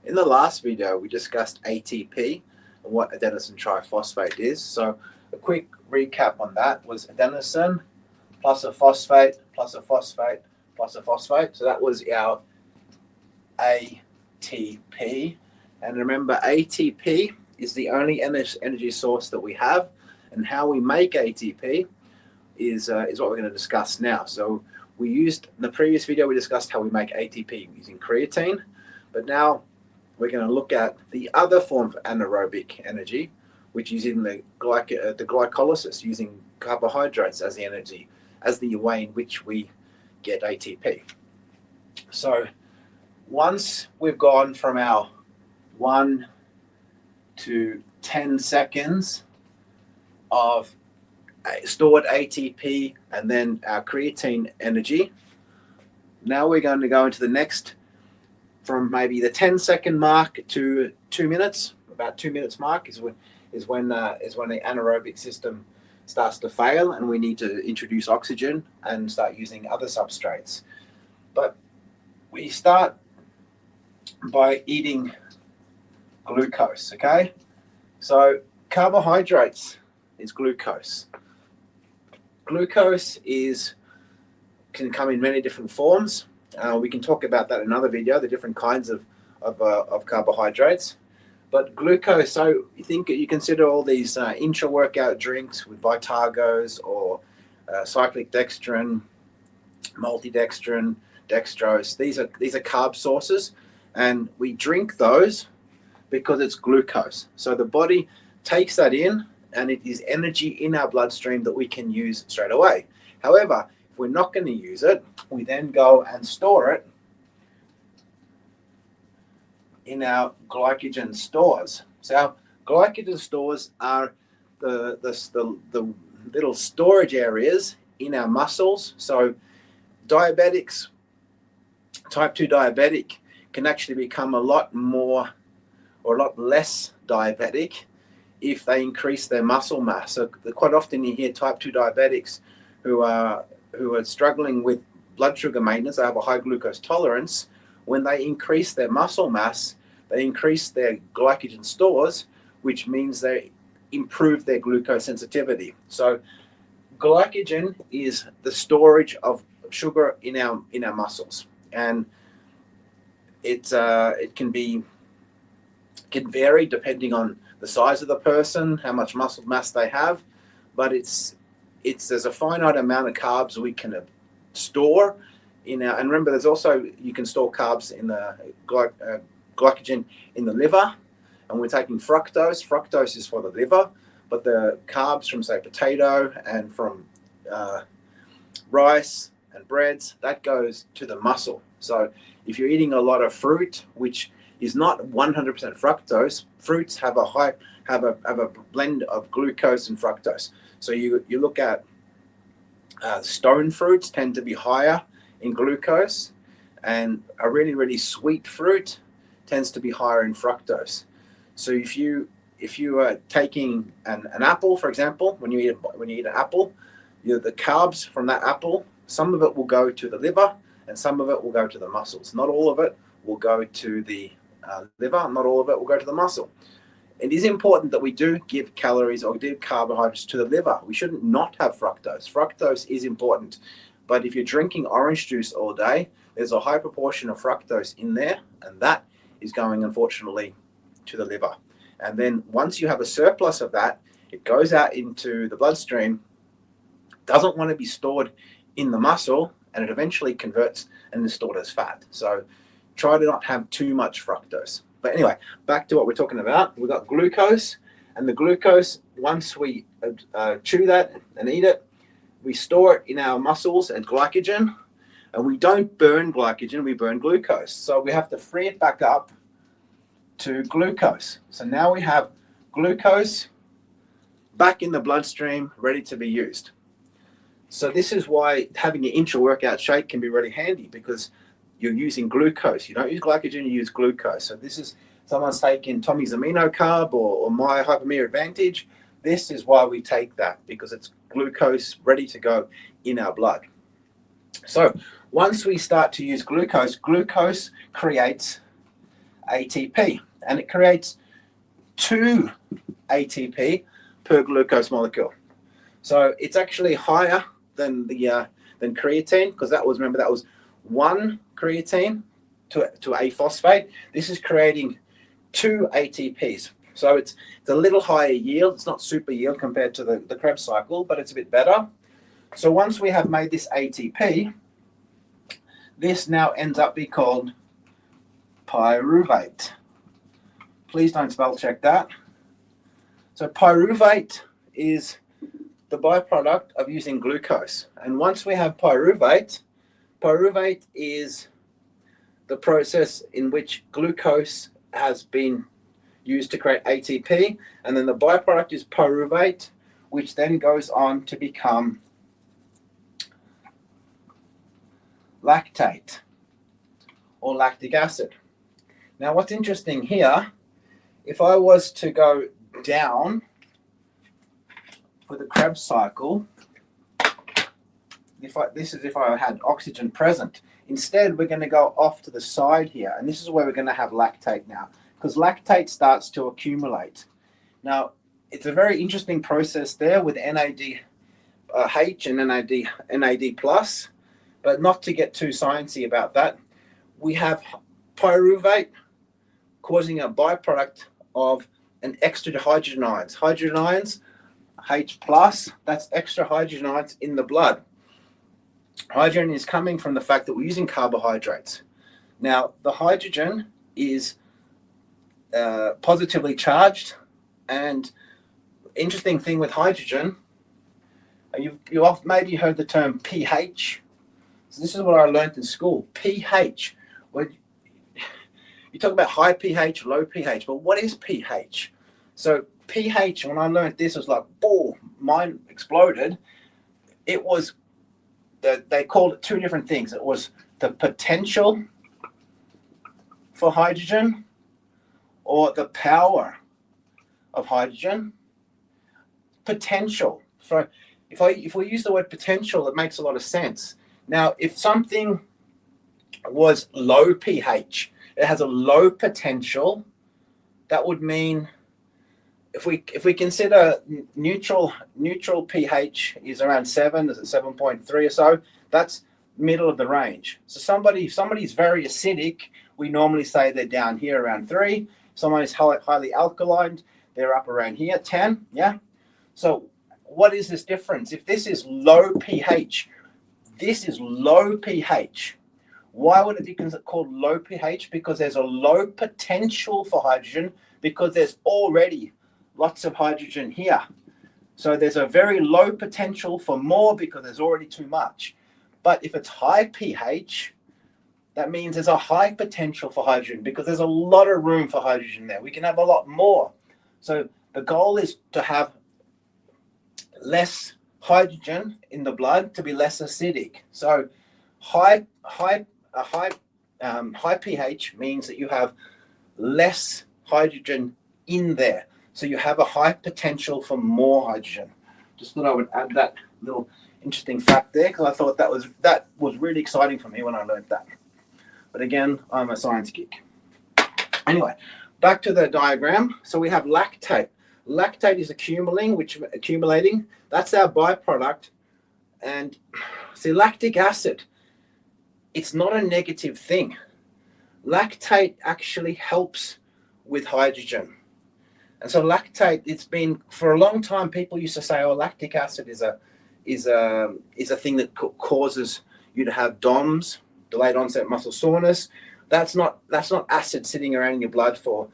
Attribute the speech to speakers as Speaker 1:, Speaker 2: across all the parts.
Speaker 1: In the last video, we discussed ATP and what adenosine triphosphate is. So a quick recap on that was adenosine plus a phosphate plus a phosphate plus a phosphate. So that was our ATP. And remember, ATP is the only energy source that we have, and how we make ATP is what we're going to discuss now. So we used, in the previous video, we discussed how we make ATP using creatine, but now we're going to look at the other form of anaerobic energy, which is in the glycolysis, using carbohydrates as the energy, as the way in which we get ATP. So once we've gone from our 1 to 10 seconds of stored ATP and then our creatine energy, now we're going to go into the next, from maybe the 10-second mark to 2 minutes. About 2 minutes mark is when the anaerobic system starts to fail, and we need to introduce oxygen and start using other substrates. But we start by eating glucose. Okay, so carbohydrates is glucose. Glucose can come in many different forms. We can talk about that in another video, the different kinds of carbohydrates. But glucose, so you consider all these intra-workout drinks with Vitagos or cyclic dextrin, multidextrin, dextrose. These are carb sources, and we drink those because it's glucose. So the body takes that in, and it is energy in our bloodstream that we can use straight away. However, if we're not going to use it, we then go and store it in our glycogen stores. So our glycogen stores are the little storage areas in our muscles. So diabetics, type 2 diabetic, can actually become a lot more or a lot less diabetic if they increase their muscle mass. So quite often you hear type 2 diabetics who are struggling with blood sugar maintenance, they have a high glucose tolerance. When they increase their muscle mass, they increase their glycogen stores, which means they improve their glucose sensitivity. So glycogen is the storage of sugar in our muscles, and it can vary depending on the size of the person, how much muscle mass they have, but there's a finite amount of carbs we can store in our, and remember, there's also, you can store carbs in the glycogen in the liver, and we're taking fructose. Fructose is for the liver, but the carbs from, say, potato and from rice and breads, that goes to the muscle. So if you're eating a lot of fruit, which is not 100% fructose, fruits have a blend of glucose and fructose. So you look at stone fruits tend to be higher in glucose, and a really, really sweet fruit tends to be higher in fructose. So if you are taking an apple, for example, when you eat an apple, the carbs from that apple, some of it will go to the liver and some of it will go to the muscles. Not all of it will go to the liver, not all of it will go to the muscle. It is important that we do give calories or give carbohydrates to the liver. We shouldn't not have fructose. Fructose is important, but if you're drinking orange juice all day, there's a high proportion of fructose in there, and that is going, unfortunately, to the liver. And then once you have a surplus of that, it goes out into the bloodstream, doesn't want to be stored in the muscle, and it eventually converts and is stored as fat. So try to not have too much fructose. But anyway, back to what we're talking about. We've got glucose, and the glucose, once we chew that and eat it, we store it in our muscles as glycogen, and we don't burn glycogen, we burn glucose. So we have to free it back up to glucose. So now we have glucose back in the bloodstream, ready to be used. So this is why having an intra-workout shake can be really handy, because you're using glucose. You don't use glycogen, you use glucose. So this is, someone's taking Tommy's amino carb or my Hypermere Advantage. This is why we take that, because it's glucose ready to go in our blood. So once we start to use glucose, glucose creates ATP, and it creates 2 ATP per glucose molecule. So it's actually higher than than creatine, because that was 1 creatine to a phosphate. This is creating 2 ATPs. So it's a little higher yield. It's not super yield compared to the Krebs cycle, but it's a bit better. So once we have made this ATP, this now ends up being called pyruvate. Please don't spell check that. So pyruvate is the byproduct of using glucose. And once we have pyruvate is the process in which glucose has been used to create ATP, and then the byproduct is pyruvate, which then goes on to become lactate or lactic acid. Now what's interesting here, if I was to go down for the Krebs cycle, if I had oxygen present. Instead, we're going to go off to the side here, and this is where we're going to have lactate now, because lactate starts to accumulate. Now, it's a very interesting process there with NADH and NAD plus, but not to get too sciencey about that. We have pyruvate causing a byproduct of an extra hydrogen ions. Hydrogen ions, H plus, that's extra hydrogen ions in the blood. Hydrogen is coming from the fact that we're using carbohydrates. Now, the hydrogen is positively charged, and interesting thing with hydrogen, you've maybe heard the term pH. So this is what I learned in school. pH. When you talk about high pH, low pH, but what is pH? So pH, when I learned this, was like, boom, mind exploded. It was, they called it 2 different things. It was the potential for hydrogen or the power of hydrogen. Potential. So if we use the word potential, it makes a lot of sense. Now, if something was low pH, it has a low potential, that would mean if we consider neutral pH is around 7, is it 7.3 or so, that's middle of the range. So somebody's very acidic, we normally say they're down here around 3. Someone is highly alkaline, they're up around here, 10, yeah? So what is this difference? If this is low pH, this is low pH. Why would it be called low pH? Because there's a low potential for hydrogen, because there's already lots of hydrogen here. So there's a very low potential for more because there's already too much. But if it's high pH, that means there's a high potential for hydrogen because there's a lot of room for hydrogen there. We can have a lot more. So the goal is to have less hydrogen in the blood to be less acidic. So high pH means that you have less hydrogen in there. So you have a high potential for more hydrogen. Just thought I would add that little interesting fact there, because I thought that was really exciting for me when I learned that. But again, I'm a science geek. Anyway, back to the diagram. So we have lactate. Lactate is accumulating. That's our byproduct. And see, lactic acid, it's not a negative thing. Lactate actually helps with hydrogen. And so lactate, it's been for a long time, people used to say, oh, lactic acid is a thing that causes you to have DOMS, delayed onset muscle soreness. That's not acid sitting around in your blood for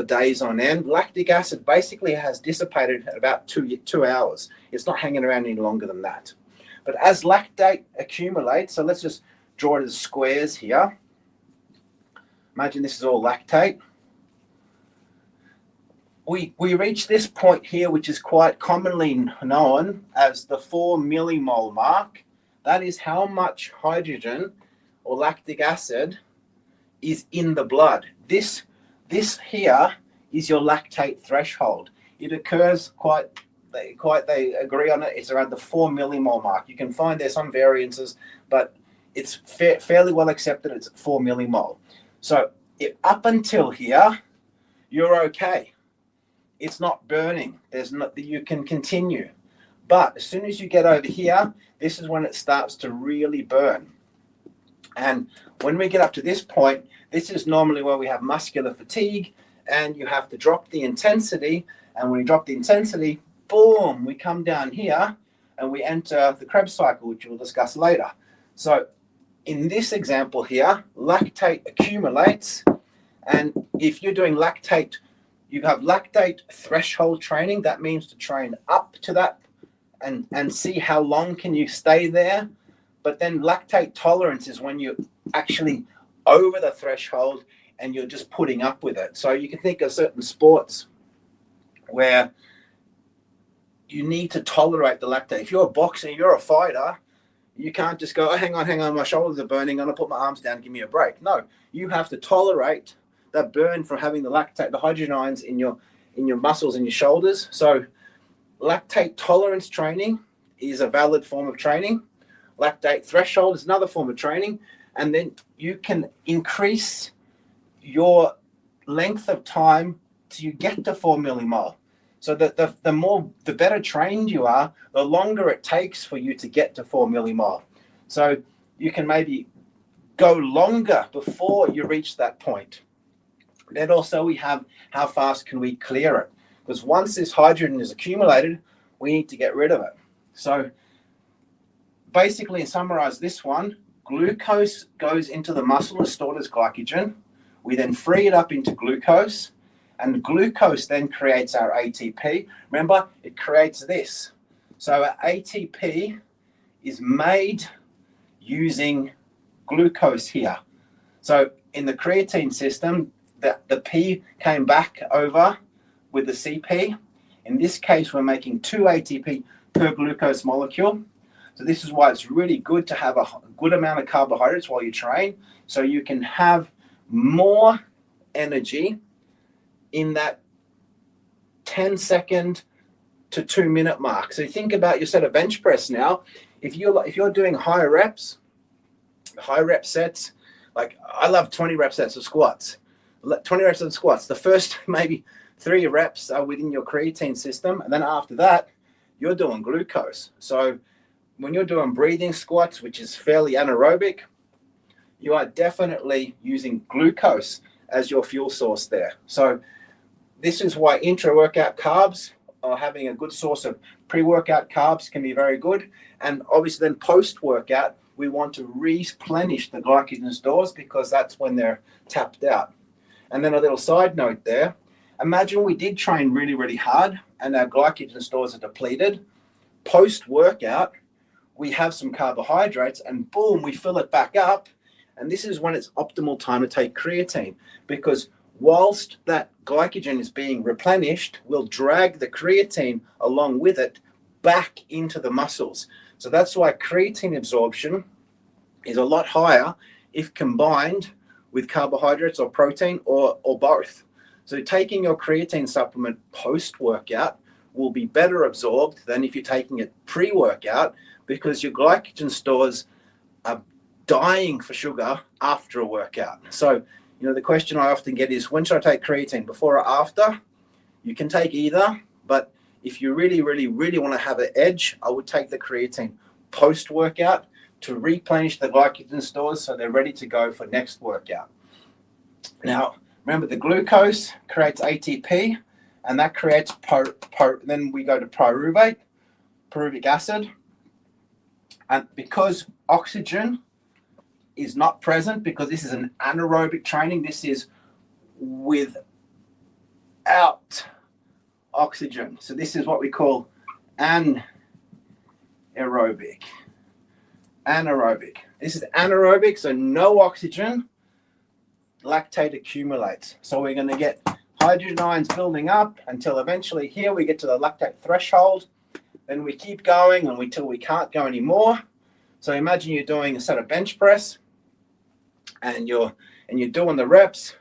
Speaker 1: days on end. Lactic acid basically has dissipated at about 2 hours. It's not hanging around any longer than that. But as lactate accumulates, so let's just draw it as squares here. Imagine this is all lactate. We reach this point here, which is quite commonly known as the 4 millimole mark. That is how much hydrogen or lactic acid is in the blood. This here is your lactate threshold. It occurs they agree on it. It's around the 4 millimole mark. You can find there's some variances, but it's fairly well accepted. It's 4 millimole. So up until here, you're okay. It's not burning. There's not that you can continue. But as soon as you get over here, this is when it starts to really burn. And when we get up to this point, this is normally where we have muscular fatigue and you have to drop the intensity. And when you drop the intensity, boom, we come down here and we enter the Krebs cycle, which we'll discuss later. So in this example here, lactate accumulates. And if you're doing lactate, you have lactate threshold training. That means to train up to that and see how long can you stay there. But then lactate tolerance is when you're actually over the threshold and you're just putting up with it. So you can think of certain sports where you need to tolerate the lactate. If you're a boxer, you're a fighter, you can't just go, oh, hang on, my shoulders are burning, I'm going to put my arms down, give me a break. No, you have to tolerate that burn from having the lactate, the hydrogen ions in your muscles and your shoulders. So lactate tolerance training is a valid form of training. Lactate threshold is another form of training. And then you can increase your length of time till you get to 4 millimole. So the better trained you are, the longer it takes for you to get to 4 millimole. So you can maybe go longer before you reach that point. Then also we have how fast can we clear it? Because once this hydrogen is accumulated, we need to get rid of it. So basically, to summarize this one, glucose goes into the muscle as stored as glycogen. We then free it up into glucose, and glucose then creates our ATP. Remember, it creates this. So our ATP is made using glucose here. So in the creatine system, the P came back over with the CP. In this case, we're making 2 ATP per glucose molecule. So this is why it's really good to have a good amount of carbohydrates while you train, so you can have more energy in that 10-second to 2-minute mark. So think about your set of bench press now. If you're doing high rep sets, like I love 20 rep sets of squats. 20 reps of squats. The first maybe 3 reps are within your creatine system, and then after that, you're doing glucose. So when you're doing breathing squats, which is fairly anaerobic, you are definitely using glucose as your fuel source there. So this is why intra-workout carbs, or having a good source of pre-workout carbs, can be very good. And obviously then post-workout, we want to replenish the glycogen stores because that's when they're tapped out. And then a little side note there, imagine we did train really, really hard and our glycogen stores are depleted. Post-workout, we have some carbohydrates and boom, we fill it back up. And this is when it's optimal time to take creatine, because whilst that glycogen is being replenished, we'll drag the creatine along with it back into the muscles. So that's why creatine absorption is a lot higher if combined with carbohydrates or protein or both. So taking your creatine supplement post-workout will be better absorbed than if you're taking it pre-workout, because your glycogen stores are dying for sugar after a workout. So, the question I often get is, when should I take creatine, before or after? You can take either, but if you really, really, really want to have an edge, I would take the creatine post-workout to replenish the glycogen stores so they're ready to go for next workout. Now, remember, the glucose creates ATP, and that creates then we go to pyruvic acid. And because oxygen is not present, because this is an anaerobic training, this is without oxygen. So this is what we call anaerobic. This is anaerobic, so no oxygen, lactate accumulates. So we're going to get hydrogen ions building up until eventually here we get to the lactate threshold. Then we keep going until we can't go anymore. So imagine you're doing a set of bench press and you're doing the reps,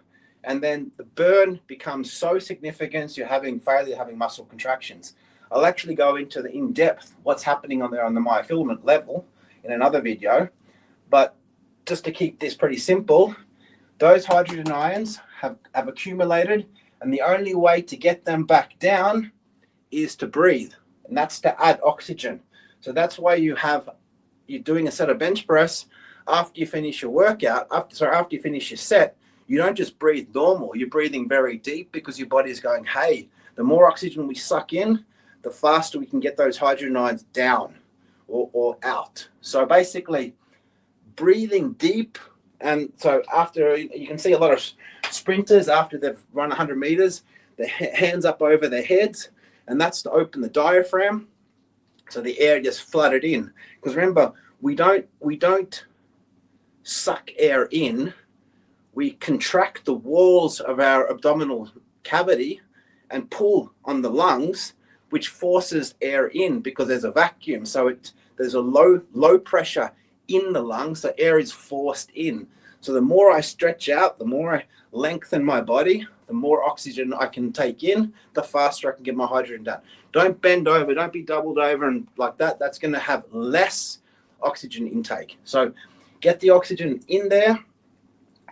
Speaker 1: and then the burn becomes so significant you're having failure, having muscle contractions. I'll actually go into the in-depth what's happening on the myofilament level in another video, but just to keep this pretty simple, those hydrogen ions have accumulated, and the only way to get them back down is to breathe, and that's to add oxygen. So that's why you're doing a set of bench press. After you finish your workout, after you finish your set, you don't just breathe normal. You're breathing very deep because your body is going, hey, the more oxygen we suck in, the faster we can get those hydrogen ions down or out. So basically, breathing deep. And so after, you can see a lot of sprinters, after they've run 100 meters, their hands up over their heads, and that's to open the diaphragm so the air just flooded in. Because remember, we don't suck air in. We contract the walls of our abdominal cavity and pull on the lungs, which forces air in because there's a vacuum. So there's a low pressure in the lungs, so air is forced in. So the more I stretch out, the more I lengthen my body, the more oxygen I can take in, the faster I can get my hydrogen down. Don't bend over, don't be doubled over and like that. That's going to have less oxygen intake. So get the oxygen in there,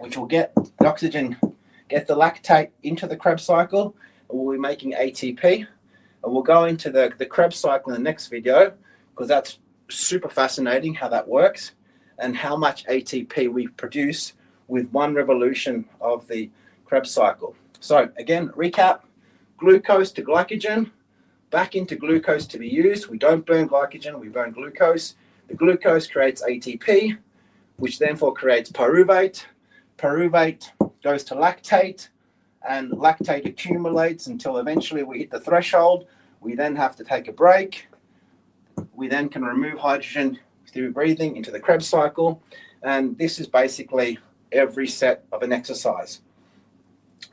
Speaker 1: which will get the oxygen, get the lactate into the Krebs cycle, and we'll be making ATP. And we'll go into the Krebs cycle in the next video, because that's super fascinating how that works and how much ATP we produce with one revolution of the Krebs cycle. So again, recap: glucose to glycogen, back into glucose to be used. We don't burn glycogen, we burn glucose. The glucose creates ATP, which therefore creates pyruvate. Pyruvate goes to lactate, and lactate accumulates until eventually we hit the threshold. We then have to take a break. We then can remove hydrogen through breathing into the Krebs cycle. And this is basically every set of an exercise.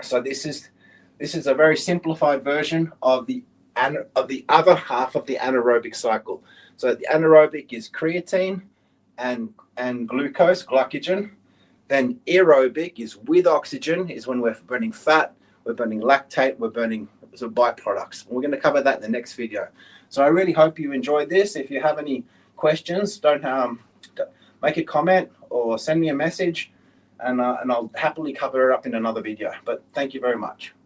Speaker 1: So this is a very simplified version of the other half of the anaerobic cycle. So the anaerobic is creatine and glucose, glycogen. Then aerobic is with oxygen, is when we're burning fat, we're burning lactate, we're burning some byproducts. We're going to cover that in the next video. So I really hope you enjoyed this. If you have any questions, don't make a comment or send me a message, and I'll happily cover it up in another video. But thank you very much.